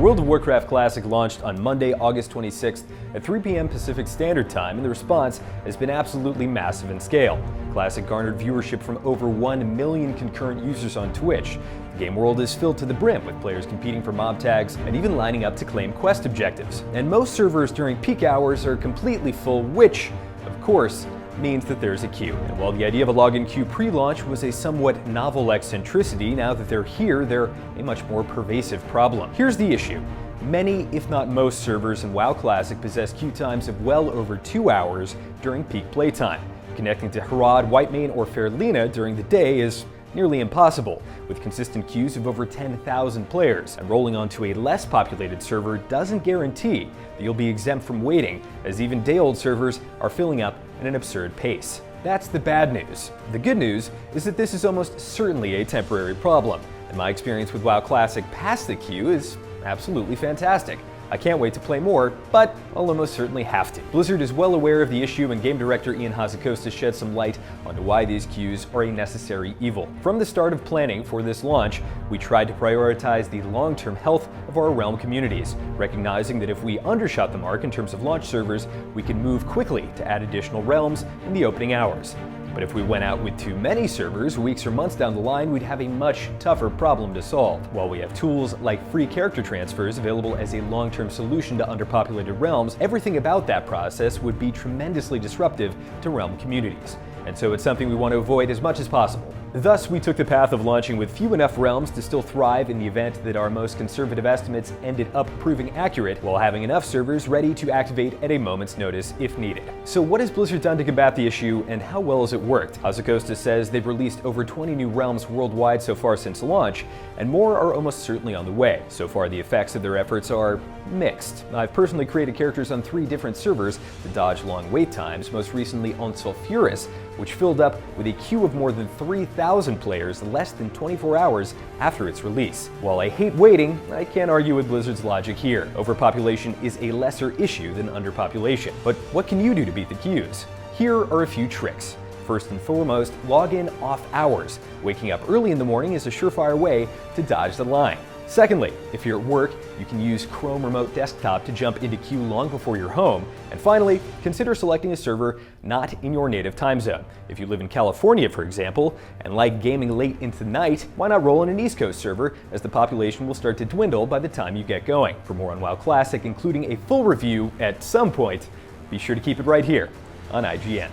World of Warcraft Classic launched on Monday, August 26th at 3 p.m. Pacific Standard Time, and the response has been absolutely massive in scale. Classic garnered viewership from over 1 million concurrent users on Twitch. The game world is filled to the brim, with players competing for mob tags and even lining up to claim quest objectives. And most servers during peak hours are completely full, which, of course, means that there's a queue. And while the idea of a login queue pre-launch was a somewhat novel eccentricity, now that they're here, they're a much more pervasive problem. Here's the issue. Many, if not most, servers in WoW Classic possess queue times of well over 2 hours during peak playtime. Connecting to Harad, Whitemane, or Fairlina during the day is nearly impossible, with consistent queues of over 10,000 players. And rolling onto a less populated server doesn't guarantee that you'll be exempt from waiting, as even day-old servers are filling up at an absurd pace. That's the bad news. The good news is that this is almost certainly a temporary problem, and my experience with WoW Classic past the queue is absolutely fantastic. I can't wait to play more, but I'll almost certainly have to. Blizzard is well aware of the issue, and game director Ian Hazzikostas shed some light onto why these queues are a necessary evil. From the start of planning for this launch, we tried to prioritize the long-term health of our realm communities, recognizing that if we undershot the mark in terms of launch servers, we could move quickly to add additional realms in the opening hours. But if we went out with too many servers, weeks or months down the line, we'd have a much tougher problem to solve. While we have tools like free character transfers available as a long-term solution to underpopulated realms, everything about that process would be tremendously disruptive to realm communities. And so it's something we want to avoid as much as possible. Thus, we took the path of launching with few enough realms to still thrive in the event that our most conservative estimates ended up proving accurate, while having enough servers ready to activate at a moment's notice if needed. So what has Blizzard done to combat the issue, and how well has it worked? Hazzikostas says they've released over 20 new realms worldwide so far since launch, and more are almost certainly on the way. So far, the effects of their efforts are mixed. I've personally created characters on 3 different servers to dodge long wait times, most recently on Sulfuris, which filled up with a queue of more than 3,000 players less than 24 hours after its release. While I hate waiting, I can't argue with Blizzard's logic here. Overpopulation is a lesser issue than underpopulation. But what can you do to beat the queues? Here are a few tricks. First and foremost, log in off hours. Waking up early in the morning is a surefire way to dodge the line. Secondly, if you're at work, you can use Chrome Remote Desktop to jump into queue long before you're home. And finally, consider selecting a server not in your native time zone. If you live in California, for example, and like gaming late into the night, why not roll in an East Coast server, as the population will start to dwindle by the time you get going. For more on WoW Classic, including a full review at some point, be sure to keep it right here on IGN.